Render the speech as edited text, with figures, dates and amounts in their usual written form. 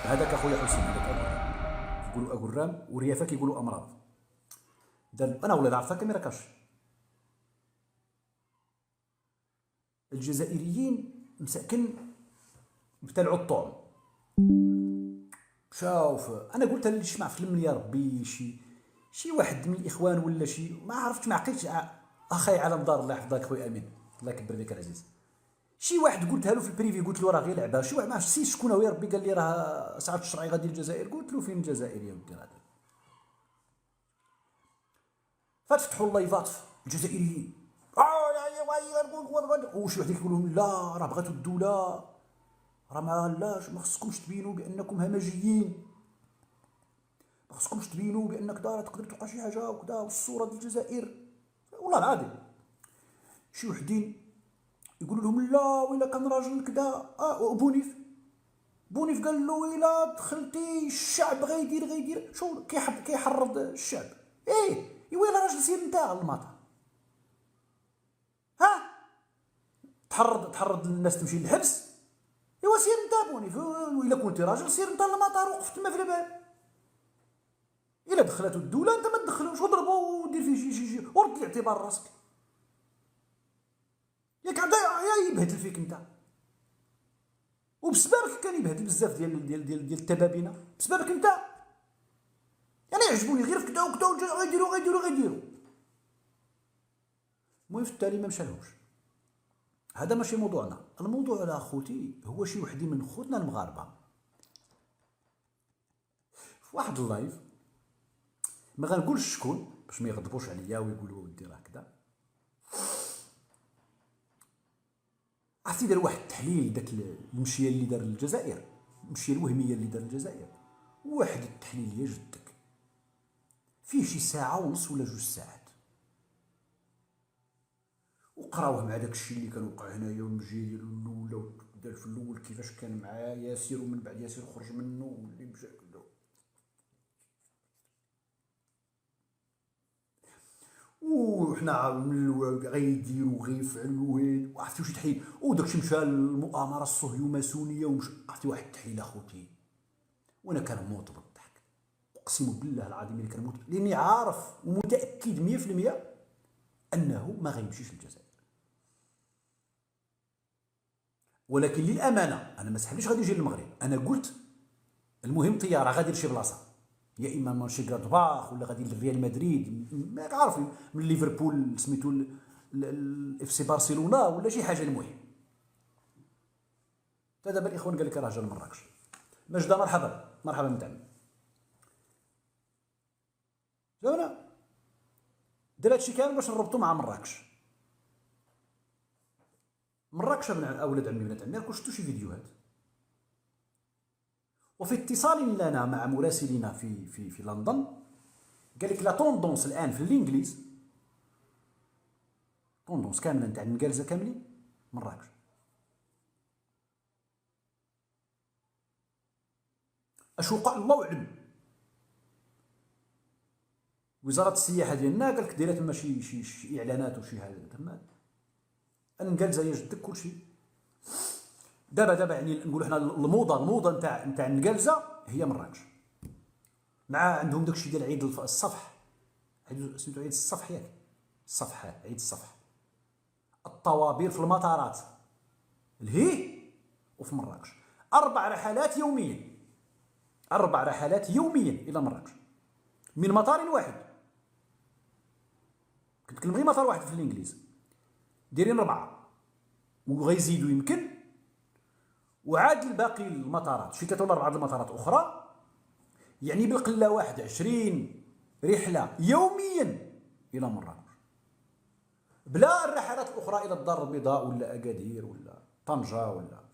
هذاك اخويا حسين، هذاك يقولوا اغرام، وريافه كيقولوا امراض. انا ولا عرفتها كاميرا كاش. الجزائريين مساكن ابتلعوا الطعم، مشاو. انا قلت اللي جمع في المليار يا ربي شي واحد من الاخوان ولا شي، ما عرفتش، ما عقلتش. اخي على مدار الله يحفظك خويا امين، الله يكبر لك العزيز. شي واحد قلتها له في البريفي، قلت له راه غير لعبه. شي واحد ما عرفتش شكون هو يا ربي، قال لي راه سعاده الشرعي غادي للجزائر. قلت له فين الجزائر يا ودي؟ هذا فتفتحوا اللايفات الجزائريين، وشي واحد يقول لهم لا راه بغاتوا الدوله، راه ما خصكمش تبينوا بانكم همجيين، ما خصكمش تبينوا بان كذا تقدر توقع شي حاجه وكذا، والصوره ديال الجزائر. والله العظيم شي وحدين يقولوا لهم لا وإلا كان راجل كذا. بونيف قال له وإلا دخلتي الشعب غيدير شو كيحرض الشعب. ويلا راجل سير نتا المطار، ها تحرض الناس تمشي للحبس. سير نتا بونيف، وإلا كنتي راجل سير نتا المطار وقف تما في الباب. إلا دخلته الدولة أنت ما تدخلوش، وضربو ودير فيه شي ورد الاعتبار راسك. ياك عدا يبهدل فيك انت، وبسببك كان يبهدل بزاف ديال التبابينه بسببك انت. يعني يعجبوني غير في كدا وكدا، غيديروا. المهم في التالي ما مشالهمش. هذا ماشي موضوعنا. الموضوع على اخوتي هو شي وحدين من خوتنا المغاربه في واحد اللايف، ما غنقولش شكون باش ما يغضبوش عليا ويقولوا ودي راه كدا. عرفتي دار واحد التحليل، داك المشيه اللي دار للجزائر، المشيه الوهميه اللي دار للجزائر، واحد التحليل يا جدك فيه شي ساعه ونص ولا 2 ساعات، وقراوه مع داك الشيء اللي كان وقع هنايا، والمجيه ديالو الاولى، ودار في الاول كيفاش كان مع ياسر، ومن بعد ياسر خرج منه واللي مشى كذا، وحنا غيديروا غيفعلوا وعرفتي واش تحيل، وداكشي مشى للمؤامره الصهيو ماسونيه ومشى. عرفتي واحد التحليل اخوتي، وانا كنموت بالضحك، اقسم بالله العظيم الا كنموت، لاني عارف ومتاكد 100% انه ما غيمشيش للجزائر. ولكن للامانه انا ما سحبليش غادي يجي للمغرب. انا قلت المهم طياره غادي لشي بلاصه، يا اما مانشي غلادباخ ولا غادي لريال مدريد، ما عارف، من ليفربول سميتو الاف سي برشلونه ولا شي حاجه. المهم دابا الاخوان قال لك راه جا لمراكش. مجده مرحبا مدعم. شوفنا دابا هادشي كامل باش نربطو مع مراكش اولاد عمي بنات عمي، راكم شفتوا شي فيديوهات. وفي اتصال لنا مع مراسلنا في لندن، قال لك لا طوندونس الان في الانجليز، طوندونس كامله نتاع النقالزه كاملين مراكش. اش وقع الله اعلم. وزاره السياحه ديالنا قال لك دايره تما شي اعلانات وشي حاجه تما. النقالزه هي جدك كلشي. دابا يعني نقولوا حنا الموضه نتاع النقالزه هي مراكش، مع عندهم داكشي ديال عيد الصفح، سميتو عيد الصفح ياك، عيد الصفح، الطوابير في المطارات الهي وفي مراكش. 4 رحلات يوميا الى مراكش من مطار واحد. كنتكلم غير مطار واحد في الانجليز، دايرين 4 وغيزيدوا يمكن، وعاد الباقي المطارات شي 3 ولا 4 المطارات اخرى. يعني بالقله واحد 20 رحله يوميا الى مراكش، بلا الرحلات الاخرى الى الدار البيضاء ولا اكادير ولا طنجه ولا